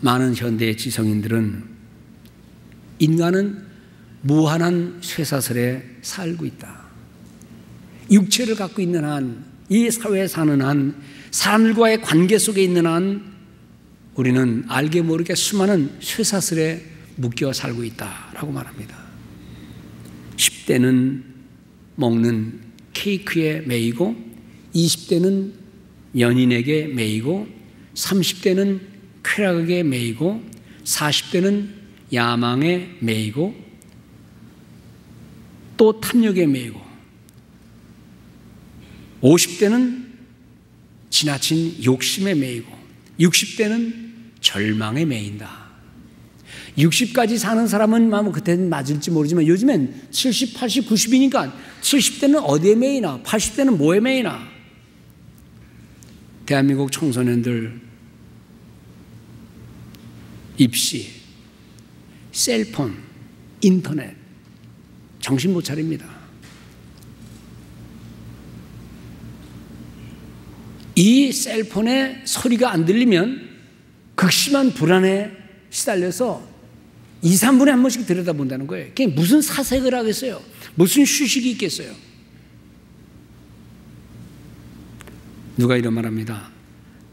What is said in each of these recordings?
많은 현대의 지성인들은 인간은 무한한 쇠사슬에 살고 있다. 육체를 갖고 있는 한, 이 사회에 사는 한, 사람들과의 관계 속에 있는 한 우리는 알게 모르게 수많은 쇠사슬에 묶여 살고 있다라고 말합니다. 10대는 먹는 케이크에 매이고, 20대는 연인에게 매이고, 30대는 쾌락에 매이고, 40대는 야망에 매이고, 또 탐욕에 매이고, 50대는 지나친 욕심에 매이고, 60대는 절망에 매인다. 60까지 사는 사람은 그때는 맞을지 모르지만 요즘엔 70, 80, 90이니까 70대는 어디에 매이나 80대는 뭐에 매이나. 대한민국 청소년들 입시, 셀폰, 인터넷 정신 못 차립니다. 이 셀폰의 소리가 안 들리면 극심한 불안에 시달려서 2, 3분에 한 번씩 들여다본다는 거예요. 그게 무슨 사색을 하겠어요? 무슨 휴식이 있겠어요? 누가 이런 말합니다.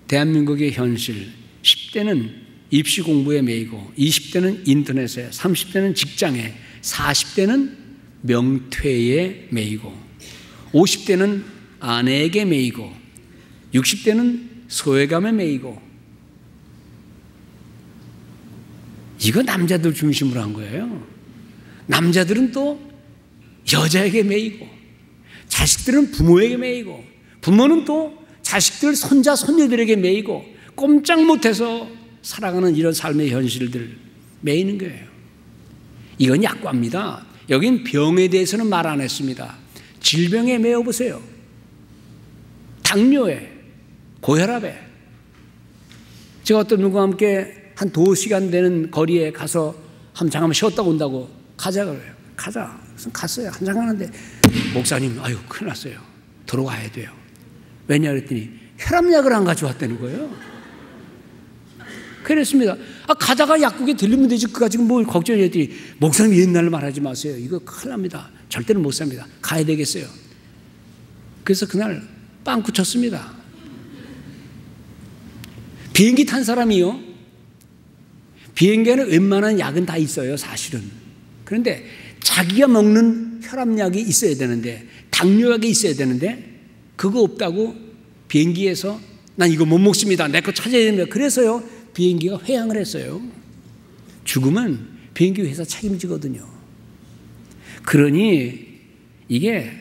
대한민국의 현실, 10대는 입시 공부에 매이고, 20대는 인터넷에, 30대는 직장에, 40대는 명퇴에 매이고, 50대는 아내에게 매이고, 60대는 소외감에 매이고. 이거 남자들 중심으로 한 거예요. 남자들은 또 여자에게 매이고, 자식들은 부모에게 매이고, 부모는 또 자식들, 손자, 손녀들에게 매이고, 꼼짝 못해서 살아가는 이런 삶의 현실들 매이는 거예요. 이건 약과입니다. 여긴 병에 대해서는 말 안 했습니다. 질병에 매여보세요. 당뇨에, 고혈압에. 제가 어떤 누구와 함께 한 2시간 되는 거리에 가서 잠깐만 쉬었다 온다고 가자 그래요. 가자. 그래서 갔어요. 한참 가는데 목사님, 아유 큰일 났어요. 들어가야 돼요. 왜냐 그랬더니 혈압약을 안 가져왔다는 거예요. 그랬습니다. 가다가 약국에 들리면 되지. 그가 지금 뭘 걱정해 했더니 목사님 옛날로 말하지 마세요. 이거 큰일 납니다. 절대로 못 삽니다. 가야 되겠어요. 그래서 그날 빵꾸 쳤습니다. 비행기 탄 사람이요. 비행기에는 웬만한 약은 다 있어요, 사실은. 그런데 자기가 먹는 혈압약이 있어야 되는데, 당뇨약이 있어야 되는데, 그거 없다고 비행기에서 난 이거 못 먹습니다. 내 거 찾아야 됩니다. 그래서요, 비행기가 회항을 했어요. 죽으면 비행기 회사 책임지거든요. 그러니 이게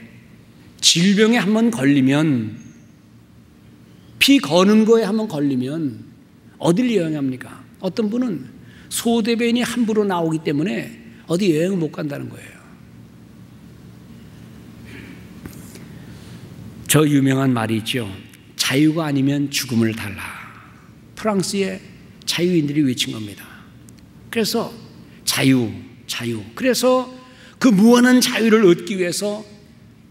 질병에 한번 걸리면, 피 거는 거에 한번 걸리면 어딜 여행합니까? 어떤 분은 소대변이 함부로 나오기 때문에 어디 여행을 못 간다는 거예요. 저 유명한 말이 있죠. 자유가 아니면 죽음을 달라. 프랑스의 자유인들이 외친 겁니다. 그래서 자유. 그래서 그 무한한 자유를 얻기 위해서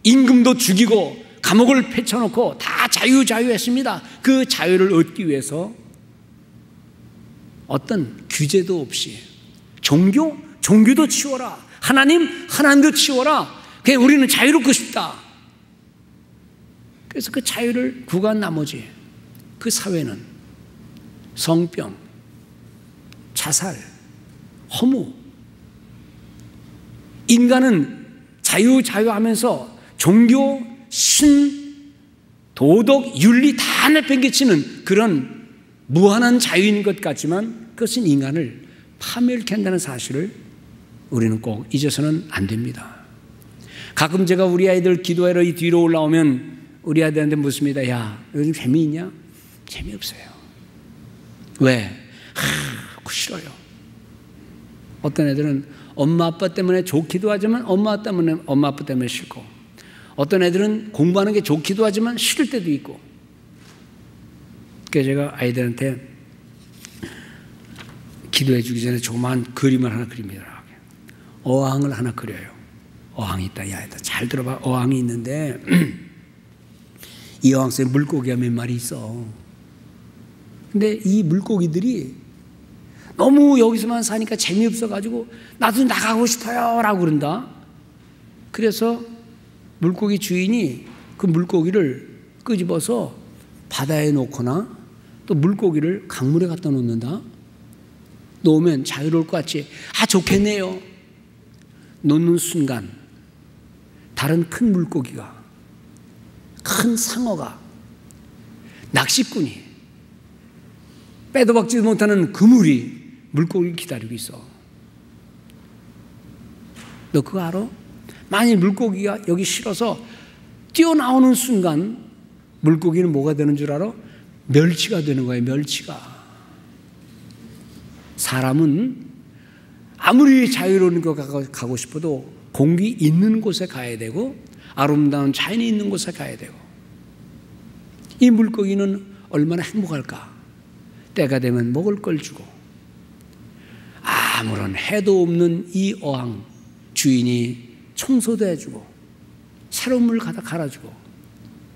임금도 죽이고 감옥을 펼쳐놓고 다 자유했습니다. 그 자유를 얻기 위해서 어떤 규제도 없이 종교도 치워라. 하나님도 치워라. 그냥 우리는 자유롭고 싶다. 그래서 그 자유를 구간 나머지 그 사회는 성병, 자살, 허무. 인간은 자유하면서 종교, 신, 도덕, 윤리 다 내팽개치는 그런 무한한 자유인 것 같지만 그것은 인간을 파멸케 한다는 사실을 우리는 꼭 잊어서는 안 됩니다. 가끔 제가 우리 아이들 기도하러 이 뒤로 올라오면 우리 아이들한테 묻습니다. 야, 요즘 재미있냐? 재미없어요. 왜? 싫어요. 어떤 애들은 엄마 아빠 때문에 좋기도 하지만 엄마 아빠 때문에 싫고, 어떤 애들은 공부하는 게 좋기도 하지만 싫을 때도 있고. 그래서 제가 아이들한테 기도해 주기 전에 조그만 그림을 하나 그립니다. 어항을 하나 그려요. 어항이 있다. 야, 잘 들어봐. 어항이 있는데 이 어항 속에 물고기가 몇 마리 있어. 근데 이 물고기들이 너무 여기서만 사니까 재미없어가지고 나도 나가고 싶어요 라고 그런다. 그래서 물고기 주인이 그 물고기를 끄집어서 바다에 놓거나 또 물고기를 강물에 갖다 놓는다. 놓으면 자유로울 것 같지? 아, 좋겠네요. 놓는 순간 다른 큰 물고기가, 큰 상어가, 낚시꾼이, 빼도 박지도 못하는 그물이 물고기를 기다리고 있어. 너 그거 알아? 만일 물고기가 여기 실어서 뛰어나오는 순간 물고기는 뭐가 되는 줄 알아? 멸치가 되는 거예요. 멸치가. 사람은 아무리 자유로운 곳 가고 싶어도 공기 있는 곳에 가야 되고 아름다운 자연이 있는 곳에 가야 되고, 이 물고기는 얼마나 행복할까? 때가 되면 먹을 걸 주고 아무런 해도 없는 이 어항 주인이 청소도 해주고 새로운 물 가다 갈아주고.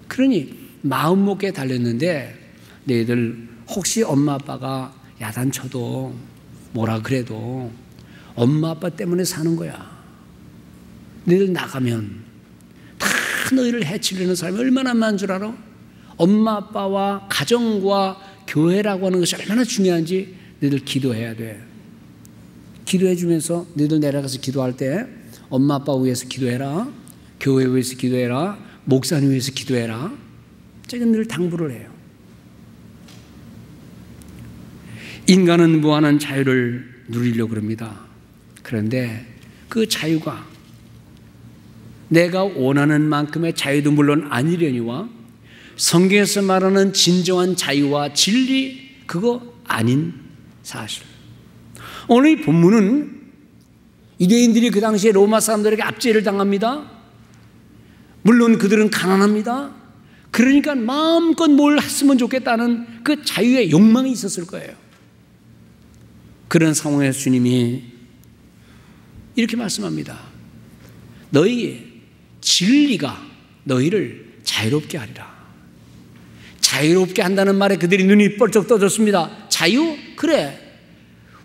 그러니 마음 먹게 달렸는데 너희들 혹시 엄마 아빠가 야단쳐도 뭐라 그래도 엄마 아빠 때문에 사는 거야. 너희들 나가면 다 너희를 해치려는 사람이 얼마나 많은 줄 알아? 엄마 아빠와 가정과 교회라고 하는 것이 얼마나 중요한지 너희들 기도해야 돼. 기도해 주면서 너희들 내려가서 기도할 때 엄마 아빠 위해서 기도해라, 교회 위해서 기도해라, 목사님 위해서 기도해라. 제가 늘 당부를 해요. 인간은 무한한 자유를 누리려고 그럽니다. 그런데 그 자유가 내가 원하는 만큼의 자유도 물론 아니려니와 성경에서 말하는 진정한 자유와 진리, 그거 아닌 사실. 오늘 이 본문은 유대인들이 그 당시에 로마 사람들에게 압제를 당합니다. 물론 그들은 가난합니다. 그러니까 마음껏 뭘 했으면 좋겠다는 그 자유의 욕망이 있었을 거예요. 그런 상황에서 주님이 이렇게 말씀합니다. 너희의 진리가 너희를 자유롭게 하리라. 자유롭게 한다는 말에 그들이 눈이 뻘쩍 떠졌습니다. 자유? 그래.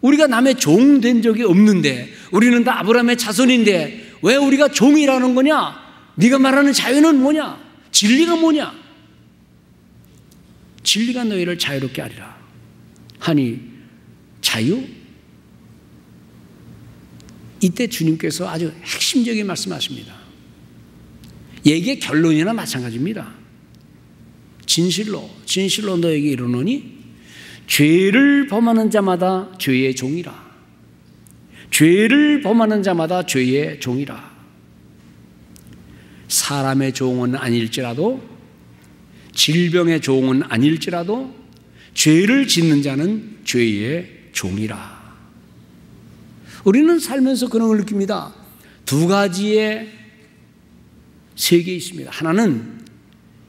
우리가 남의 종 된 적이 없는데, 우리는 다 아브라함의 자손인데 왜 우리가 종이라는 거냐? 네가 말하는 자유는 뭐냐? 진리가 뭐냐? 진리가 너희를 자유롭게 하리라 하니, 자유? 이때 주님께서 아주 핵심적인 말씀하십니다. 얘기의 결론이나 마찬가지입니다. 진실로 너에게 이르노니 죄를 범하는 자마다 죄의 종이라. 죄를 범하는 자마다 죄의 종이라. 사람의 종은 아닐지라도, 질병의 종은 아닐지라도 죄를 짓는 자는 죄의 종이라. 우리는 살면서 그런 걸 느낍니다. 두 가지의 세계 있습니다. 하나는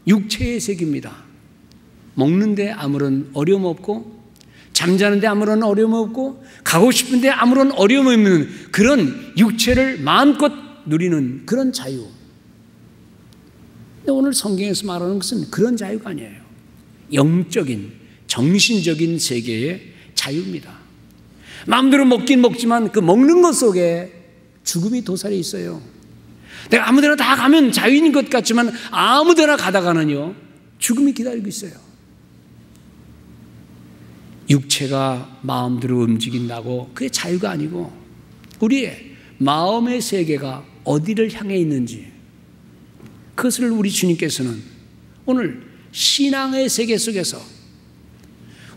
육체의 세계입니다. 먹는데 아무런 어려움 없고, 잠자는데 아무런 어려움 없고, 가고 싶은데 아무런 어려움 없는 그런 육체를 마음껏 누리는 그런 자유. 근데 오늘 성경에서 말하는 것은 그런 자유가 아니에요. 영적인, 정신적인 세계의 자유입니다. 마음대로 먹긴 먹지만 그 먹는 것 속에 죽음이 도사리 있어요. 내가 아무데나 다 가면 자유인 것 같지만 아무데나 가다가는요, 죽음이 기다리고 있어요. 육체가 마음대로 움직인다고 그게 자유가 아니고, 우리의 마음의 세계가 어디를 향해 있는지, 그것을 우리 주님께서는 오늘 신앙의 세계 속에서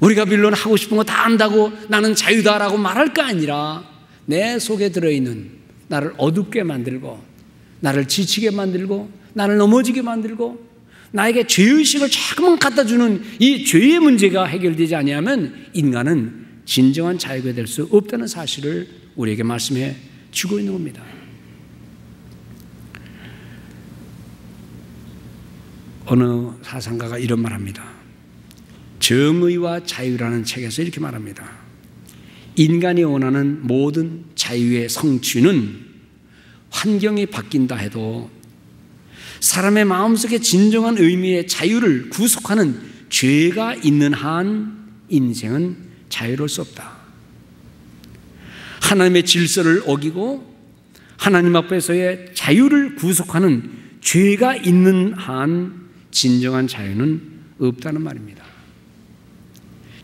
우리가 물론 하고 싶은 거 다 한다고 나는 자유다라고 말할 거 아니라, 내 속에 들어있는 나를 어둡게 만들고, 나를 지치게 만들고, 나를 넘어지게 만들고, 나에게 죄의식을 자꾸만 갖다 주는 이 죄의 문제가 해결되지 아니하면 인간은 진정한 자유가 될 수 없다는 사실을 우리에게 말씀해 주고 있는 겁니다. 어느 사상가가 이런 말합니다. 정의와 자유라는 책에서 이렇게 말합니다. 인간이 원하는 모든 자유의 성취는 환경이 바뀐다 해도 사람의 마음속에 진정한 의미의 자유를 구속하는 죄가 있는 한 인생은 자유로울 수 없다. 하나님의 질서를 어기고 하나님 앞에서의 자유를 구속하는 죄가 있는 한 진정한 자유는 없다는 말입니다.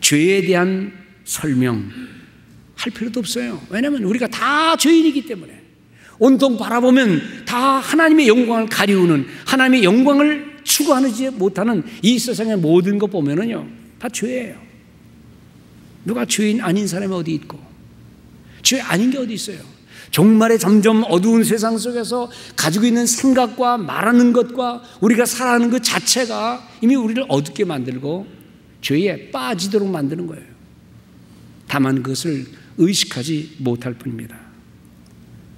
죄에 대한 설명할 필요도 없어요. 왜냐하면 우리가 다 죄인이기 때문에 온통 바라보면 다 하나님의 영광을 가리우는, 하나님의 영광을 추구하지 못하는 이 세상의 모든 것 보면은요, 다 죄예요. 누가 죄인 아닌 사람이 어디 있고, 죄 아닌 게 어디 있어요. 종말에 점점 어두운 세상 속에서 가지고 있는 생각과 말하는 것과 우리가 살아가는 것 자체가 이미 우리를 어둡게 만들고 죄에 빠지도록 만드는 거예요. 다만 그것을 의식하지 못할 뿐입니다.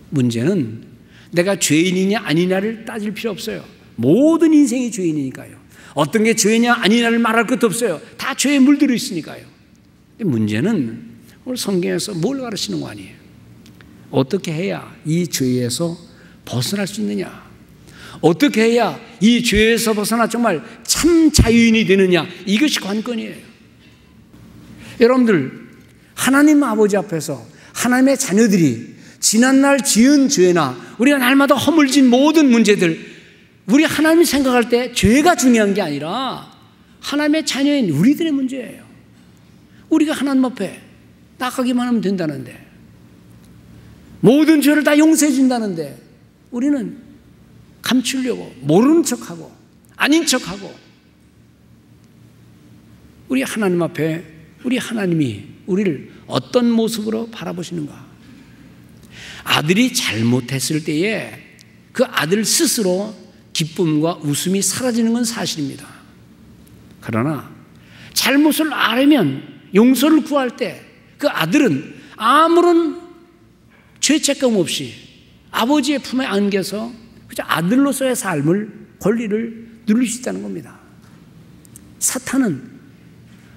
문제는 내가 죄인이냐 아니냐를 따질 필요 없어요. 모든 인생이 죄인이니까요. 어떤 게 죄냐 아니냐를 말할 것도 없어요. 다 죄에 물들어 있으니까요. 근데 문제는 오늘 성경에서 뭘 가르치는 거 아니에요. 어떻게 해야 이 죄에서 벗어날 수 있느냐, 어떻게 해야 이 죄에서 벗어나 정말 참 자유인이 되느냐, 이것이 관건이에요. 여러분들, 하나님 아버지 앞에서 하나님의 자녀들이 지난날 지은 죄나 우리가 날마다 허물진 모든 문제들, 우리 하나님 생각할 때 죄가 중요한 게 아니라 하나님의 자녀인 우리들의 문제예요. 우리가 하나님 앞에 나가기만 하면 된다는데, 모든 죄를 다 용서해 준다는데 우리는 감추려고 모르는 척하고 아닌 척하고, 우리 하나님 앞에 우리 하나님이 우리를 어떤 모습으로 바라보시는가. 아들이 잘못했을 때에 그 아들 스스로 기쁨과 웃음이 사라지는 건 사실입니다. 그러나 잘못을 알면 용서를 구할 때 그 아들은 아무런 죄책감 없이 아버지의 품에 안겨서 그저 아들로서의 삶을, 권리를 누릴 수 있다는 겁니다. 사탄은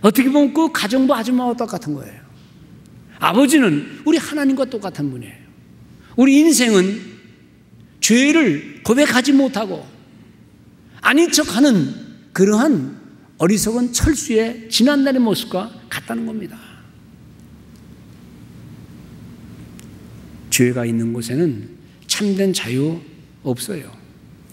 어떻게 보면 그 가정부 아줌마와 똑같은 거예요. 아버지는 우리 하나님과 똑같은 분이에요. 우리 인생은 죄를 고백하지 못하고 아닌 척하는 그러한 어리석은 철수의 지난날의 모습과 같다는 겁니다. 죄가 있는 곳에는 참된 자유 없어요.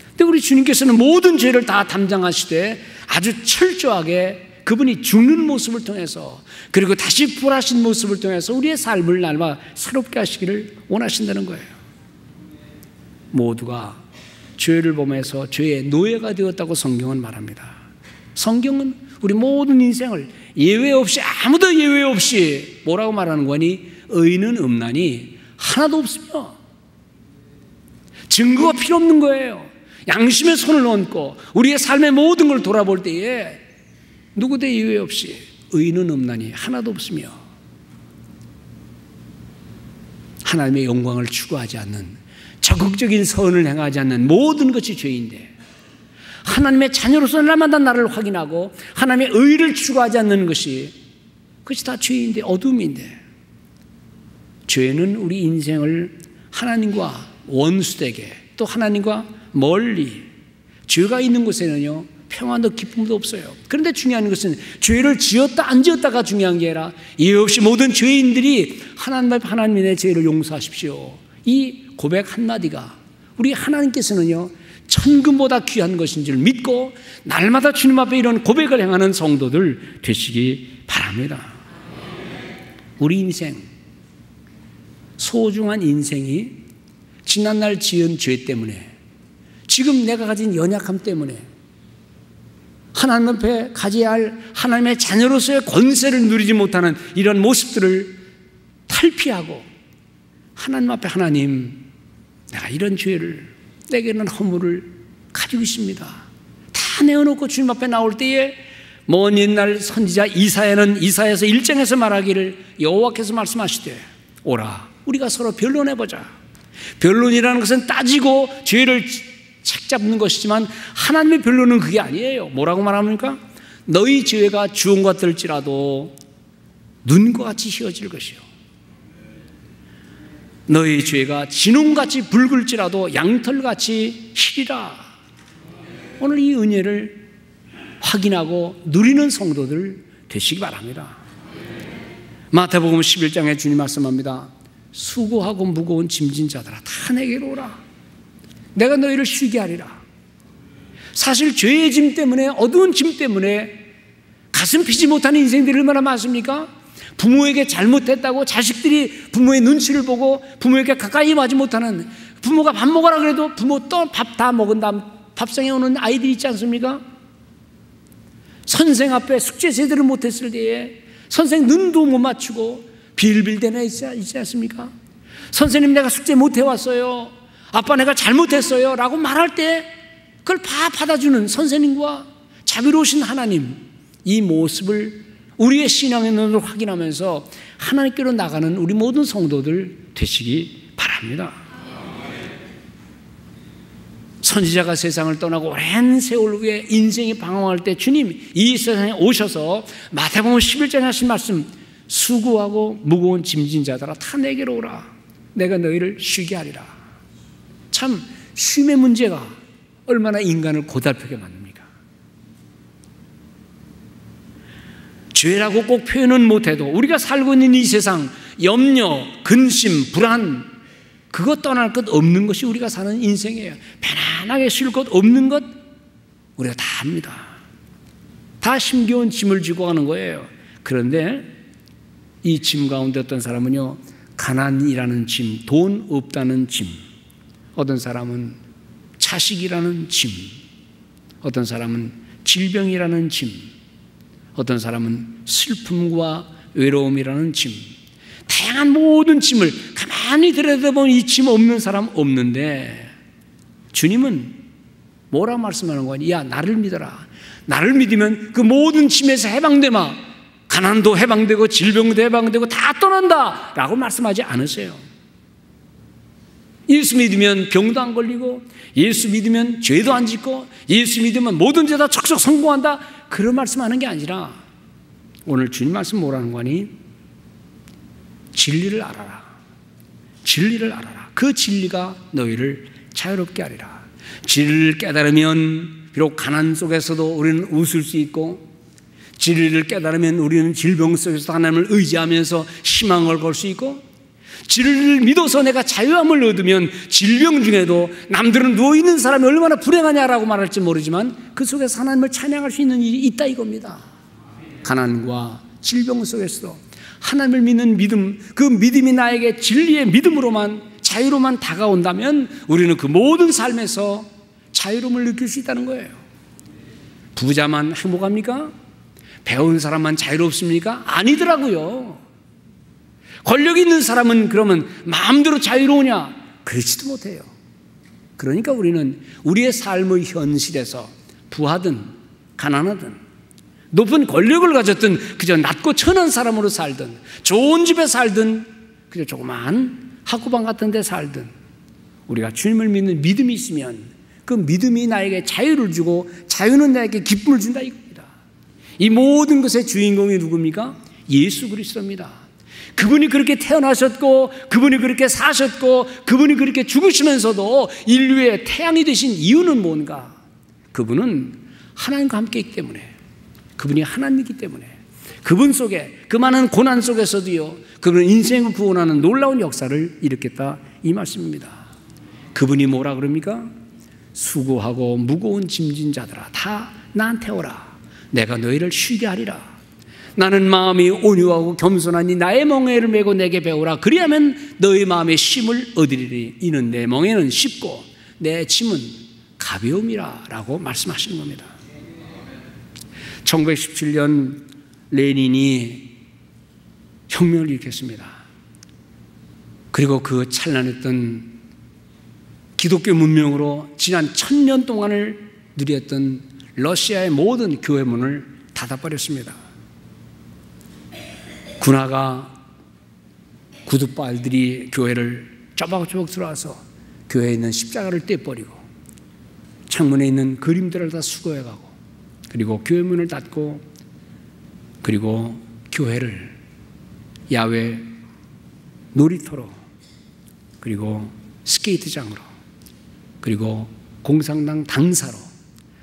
근데 우리 주님께서는 모든 죄를 다 담당하시되 아주 철저하게 그분이 죽는 모습을 통해서, 그리고 다시 부활하신 모습을 통해서 우리의 삶을 날마다 새롭게 하시기를 원하신다는 거예요. 모두가 죄를 범해서 죄의 노예가 되었다고 성경은 말합니다. 성경은 우리 모든 인생을 예외 없이, 아무도 예외 없이 뭐라고 말하는 거니? 의인은 없나니 하나도 없으며, 증거가 필요 없는 거예요. 양심에 손을 얹고 우리의 삶의 모든 걸 돌아볼 때에 누구도 예외 없이 의인은 없나니 하나도 없으며, 하나님의 영광을 추구하지 않는, 적극적인 선을 행하지 않는 모든 것이 죄인데, 하나님의 자녀로서 날마다 나를 확인하고 하나님의 의를 추구하지 않는 것이, 그것이 다 죄인데, 어둠인데, 죄는 우리 인생을 하나님과 원수되게, 또 하나님과 멀리, 죄가 있는 곳에는요 평안도 기쁨도 없어요. 그런데 중요한 것은 죄를 지었다 안 지었다가 중요한 게 아니라 이유 없이 모든 죄인들이 하나님 앞에 하나님의 죄를 용서하십시오, 이 고백 한마디가 우리 하나님께서는요 천금보다 귀한 것인 줄 믿고 날마다 주님 앞에 이런 고백을 행하는 성도들 되시기 바랍니다. 우리 인생, 소중한 인생이 지난날 지은 죄 때문에, 지금 내가 가진 연약함 때문에, 하나님 앞에 가져야 할 하나님의 자녀로서의 권세를 누리지 못하는 이런 모습들을 탈피하고 하나님 앞에, 하나님, 내가 이런 죄를, 내게는 허물을 가지고 있습니다, 다 내어놓고 주님 앞에 나올 때에 먼 옛날 선지자 이사야는 이사야서 1장에서 말하기를, 여호와께서 말씀하시되 오라 우리가 서로 변론해보자. 변론이라는 것은 따지고 죄를 책잡는 것이지만 하나님의 변론은 그게 아니에요. 뭐라고 말합니까? 너희 죄가 주홍과 들지라도 눈과 같이 희어질 것이요, 너희 죄가 진홍같이 붉을지라도 양털같이 희리라. 오늘 이 은혜를 확인하고 누리는 성도들 되시기 바랍니다. 마태복음 11장에 주님 말씀합니다. 수고하고 무거운 짐진 자들아 다 내게로 오라. 내가 너희를 쉬게 하리라. 사실 죄의 짐 때문에, 어두운 짐 때문에 가슴 피지 못하는 인생들이 얼마나 많습니까? 부모에게 잘못했다고 자식들이 부모의 눈치를 보고 부모에게 가까이 하지 못하는, 부모가 밥 먹으라 그래도 부모 또 밥 다 먹은 다음 밥상에 오는 아이들이 있지 않습니까? 선생 앞에 숙제 제대로 못했을 때에 선생 눈도 못 맞추고 빌빌대나 있지 않습니까? 선생님 내가 숙제 못해왔어요, 아빠 내가 잘못했어요 라고 말할 때 그걸 다 받아주는 선생님과 자비로우신 하나님, 이 모습을 우리의 신앙의 눈으로 확인하면서 하나님께로 나가는 우리 모든 성도들 되시기 바랍니다. 선지자가 세상을 떠나고 오랜 세월 후에 인생이 방황할 때 주님 이 세상에 오셔서 마태복음 11장에 하신 말씀, 수고하고 무거운 짐진 자들아 다 내게로 오라. 내가 너희를 쉬게 하리라. 참 쉼의 문제가 얼마나 인간을 고달프게 만듭니까? 죄라고 꼭 표현은 못해도 우리가 살고 있는 이 세상, 염려, 근심, 불안, 그것 떠날 것 없는 것이 우리가 사는 인생이에요. 편안하게 쉴 것 없는 것 우리가 다 합니다. 다 힘겨운 짐을 지고 가는 거예요. 그런데 이 짐 가운데 어떤 사람은요, 가난이라는 짐, 돈 없다는 짐, 어떤 사람은 자식이라는 짐, 어떤 사람은 질병이라는 짐, 어떤 사람은 슬픔과 외로움이라는 짐, 다양한 모든 짐을 가만히 들여다보면 이 짐 없는 사람 없는데, 주님은 뭐라 말씀하는 거니? 야, 나를 믿어라. 나를 믿으면 그 모든 짐에서 해방되마. 가난도 해방되고 질병도 해방되고 다 떠난다 라고 말씀하지 않으세요. 예수 믿으면 병도 안 걸리고, 예수 믿으면 죄도 안 짓고, 예수 믿으면 모든 죄 다 척척 성공한다, 그런 말씀하는 게 아니라 오늘 주님 말씀 뭐라는 거니? 진리를 알아라. 진리를 알아라. 그 진리가 너희를 자유롭게 하리라. 진리를 깨달으면 비록 가난 속에서도 우리는 웃을 수 있고, 진리를 깨달으면 우리는 질병 속에서 하나님을 의지하면서 희망을 걸 수 있고, 진리를 믿어서 내가 자유함을 얻으면 질병 중에도 남들은 누워있는 사람이 얼마나 불행하냐라고 말할지 모르지만 그 속에서 하나님을 찬양할 수 있는 일이 있다 이겁니다. 가난과 질병 속에서도 하나님을 믿는 믿음, 그 믿음이 나에게 진리의 믿음으로만, 자유로만 다가온다면 우리는 그 모든 삶에서 자유로움을 느낄 수 있다는 거예요. 부자만 행복합니까? 배운 사람만 자유롭습니까? 아니더라고요. 권력 있는 사람은 그러면 마음대로 자유로우냐? 그렇지도 못해요. 그러니까 우리는 우리의 삶의 현실에서 부하든 가난하든 높은 권력을 가졌든 그저 낮고 천한 사람으로 살든 좋은 집에 살든 그저 조그마한 학구방 같은 데 살든 우리가 주님을 믿는 믿음이 있으면 그 믿음이 나에게 자유를 주고 자유는 나에게 기쁨을 준다 이겁니다. 이 모든 것의 주인공이 누굽니까? 예수 그리스도입니다. 그분이 그렇게 태어나셨고, 그분이 그렇게 사셨고, 그분이 그렇게 죽으시면서도 인류의 태양이 되신 이유는 뭔가? 그분은 하나님과 함께 있기 때문에, 그분이 하나님이기 때문에, 그분 속에, 그 많은 고난 속에서도요, 그분은 인생을 구원하는 놀라운 역사를 일으켰다 이 말씀입니다. 그분이 뭐라 그럽니까? 수고하고 무거운 짐진 자들아 다 나한테 오라. 내가 너희를 쉬게 하리라. 나는 마음이 온유하고 겸손하니 나의 멍에를 메고 내게 배우라. 그리하면 너희 마음의 쉼을 얻으리니 이는 내 멍에는 쉽고 내 짐은 가벼움이라 라고 말씀하시는 겁니다. 1917년 레닌이 혁명을 일으켰습니다. 그리고 그 찬란했던 기독교 문명으로 지난 1000년 동안을 누렸던 러시아의 모든 교회 문을 닫아버렸습니다. 군화가 구두발들이 교회를 쪼박쪼박 들어와서 교회에 있는 십자가를 떼버리고 창문에 있는 그림들을 다 수거해가고, 그리고 교회 문을 닫고, 그리고 교회를 야외 놀이터로, 그리고 스케이트장으로, 그리고 공산당 당사로,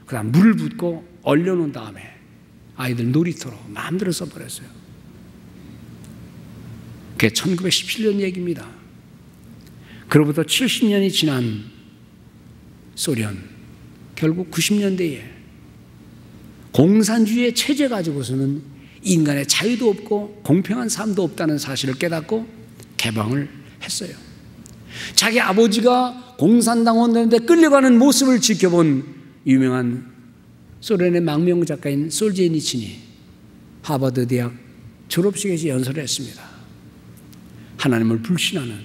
그 다음 물을 붓고 얼려놓은 다음에 아이들 놀이터로 마음대로 써버렸어요. 그게 1917년 얘기입니다. 그로부터 70년이 지난 소련, 결국 90년대에 공산주의의 체제 가지고서는 인간의 자유도 없고 공평한 삶도 없다는 사실을 깨닫고 개방을 했어요. 자기 아버지가 공산당원 되는데 끌려가는 모습을 지켜본 유명한 소련의 망명 작가인 솔제니친이 하버드 대학 졸업식에서 연설을 했습니다. 하나님을 불신하는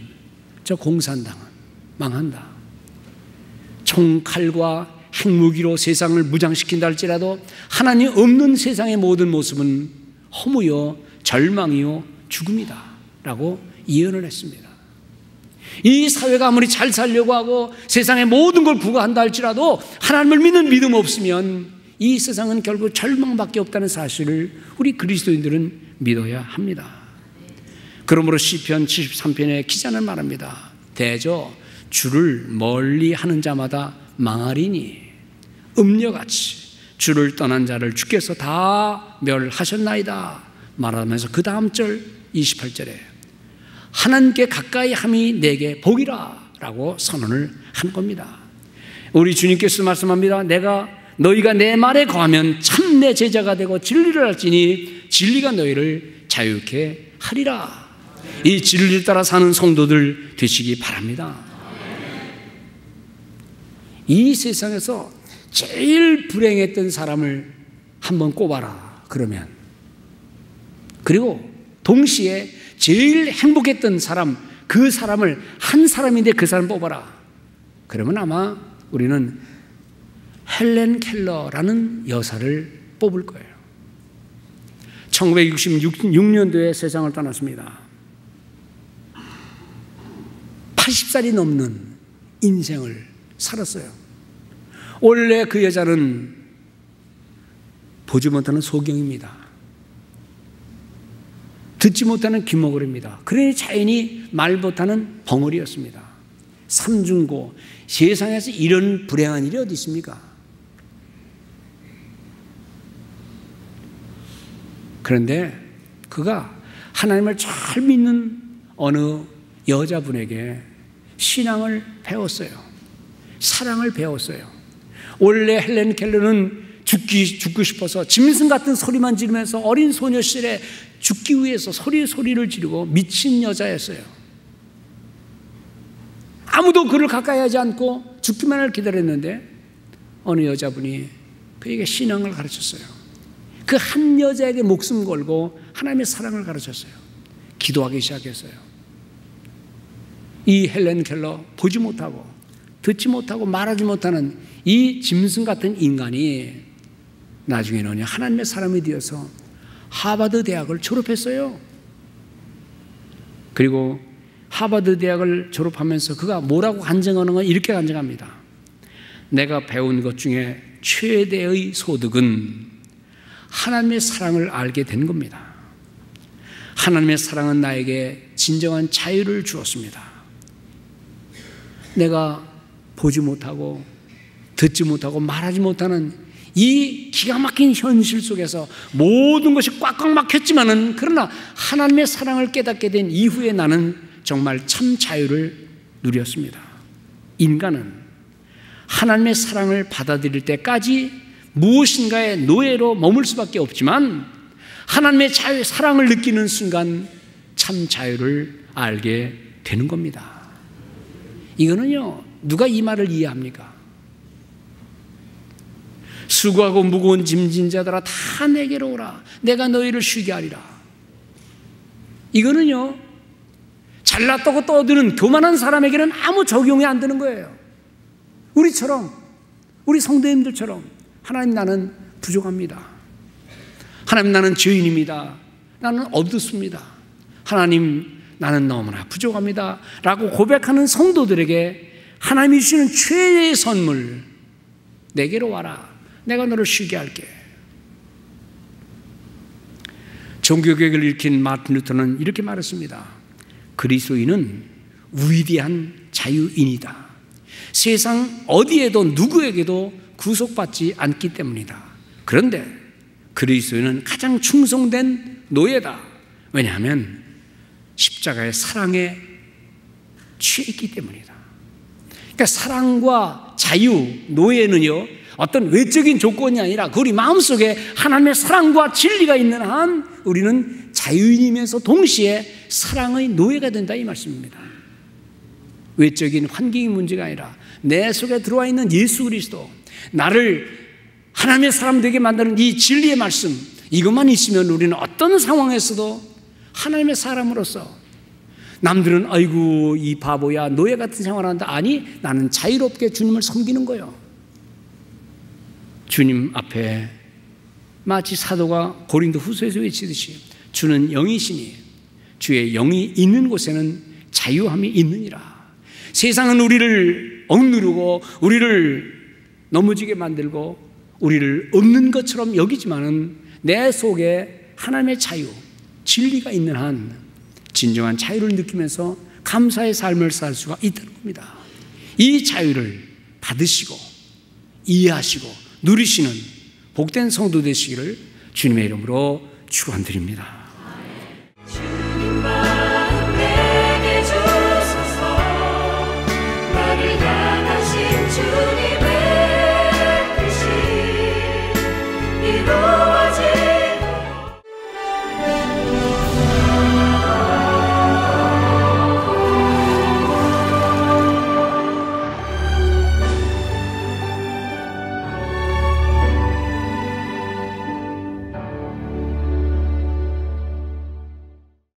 저 공산당은 망한다. 총칼과 핵무기로 세상을 무장시킨다 할지라도 하나님 없는 세상의 모든 모습은 허무요 절망이요 죽음이다 라고 예언을 했습니다. 이 사회가 아무리 잘 살려고 하고 세상의 모든 걸 구가한다 할지라도 하나님을 믿는 믿음 없으면 이 세상은 결국 절망밖에 없다는 사실을 우리 그리스도인들은 믿어야 합니다. 그러므로 시편 73편의 기자는 말합니다. 대저 주를 멀리 하는 자마다 망하리니 음녀같이 주를 떠난 자를 주께서 다 멸하셨나이다 말하면서 그 다음 절 28절에 하나님께 가까이 함이 내게 복이라 라고 선언을 한 겁니다. 우리 주님께서 말씀합니다. 너희가 내 말에 거하면 참 내 제자가 되고 진리를 알지니 진리가 너희를 자유케 하리라. 이 진리를 따라 사는 성도들 되시기 바랍니다. 이 세상에서 제일 불행했던 사람을 한번 꼽아라 그러면, 그리고 동시에 제일 행복했던 사람, 그 사람을 한 사람인데 그 사람 뽑아라 그러면 아마 우리는 헬렌 켈러라는 여사를 뽑을 거예요. 1966년도에 세상을 떠났습니다. 80살이 넘는 인생을 살았어요. 원래 그 여자는 보지 못하는 소경입니다. 듣지 못하는 귀머거리입니다. 그러니 자연히 말 못하는 벙어리였습니다. 삼중고, 세상에서 이런 불행한 일이 어디 있습니까? 그런데 그가 하나님을 잘 믿는 어느 여자분에게 신앙을 배웠어요. 사랑을 배웠어요. 원래 헬렌 켈러는 죽고 싶어서 짐승 같은 소리만 지르면서 어린 소녀 시절에 죽기 위해서 소리를 지르고 미친 여자였어요. 아무도 그를 가까이 하지 않고 죽기만을 기다렸는데 어느 여자분이 그에게 신앙을 가르쳤어요. 그 한 여자에게 목숨 걸고 하나님의 사랑을 가르쳤어요. 기도하기 시작했어요. 이 헬렌 켈러, 보지 못하고 듣지 못하고 말하지 못하는 이 짐승 같은 인간이 나중에는 하나님의 사람이 되어서 하버드 대학을 졸업했어요. 그리고 하버드 대학을 졸업하면서 그가 뭐라고 간증하는 건 이렇게 간증합니다. 내가 배운 것 중에 최대의 소득은 하나님의 사랑을 알게 된 겁니다. 하나님의 사랑은 나에게 진정한 자유를 주었습니다. 내가 보지 못하고 듣지 못하고 말하지 못하는 이 기가 막힌 현실 속에서 모든 것이 꽉꽉 막혔지만은, 그러나 하나님의 사랑을 깨닫게 된 이후에 나는 정말 참 자유를 누렸습니다. 인간은 하나님의 사랑을 받아들일 때까지 무엇인가의 노예로 머물 수밖에 없지만 하나님의 자유, 사랑을 느끼는 순간 참 자유를 알게 되는 겁니다. 이거는요, 누가 이 말을 이해합니까? 수고하고 무거운 짐진 자들아 다 내게로 오라. 내가 너희를 쉬게 하리라. 이거는요, 잘났다고 떠드는 교만한 사람에게는 아무 적용이 안 되는 거예요. 우리처럼, 우리 성도님들처럼, 하나님 나는 부족합니다. 하나님 나는 죄인입니다. 나는 어둡습니다. 하나님 나는 너무나 부족합니다 라고 고백하는 성도들에게 하나님이 주시는 최애의 선물, 내게로 와라. 내가 너를 쉬게 할게. 종교개혁을 일으킨 마틴 루터는 이렇게 말했습니다. 그리스도인은 위대한 자유인이다. 세상 어디에도 누구에게도 구속받지 않기 때문이다. 그런데 그리스도인은 가장 충성된 노예다. 왜냐하면 십자가의 사랑에 취해 있기 때문이다. 그러니까 사랑과 자유, 노예는요, 어떤 외적인 조건이 아니라 그 우리 마음속에 하나님의 사랑과 진리가 있는 한 우리는 자유인이면서 동시에 사랑의 노예가 된다, 이 말씀입니다. 외적인 환경의 문제가 아니라 내 속에 들어와 있는 예수 그리스도, 나를 하나님의 사람 되게 만드는 이 진리의 말씀, 이것만 있으면 우리는 어떤 상황에서도 하나님의 사람으로서, 남들은 아이고 이 바보야 노예 같은 생활을 한다, 아니 나는 자유롭게 주님을 섬기는 거예요. 주님 앞에 마치 사도가 고린도 후서에서 외치듯이 주는 영이시니 주의 영이 있는 곳에는 자유함이 있느니라. 세상은 우리를 억누르고 우리를 넘어지게 만들고 우리를 없는 것처럼 여기지만은 내 속에 하나님의 자유, 진리가 있는 한 진정한 자유를 느끼면서 감사의 삶을 살 수가 있다는 겁니다. 이 자유를 받으시고 이해하시고 누리시는 복된 성도 되시기를 주님의 이름으로 축원드립니다.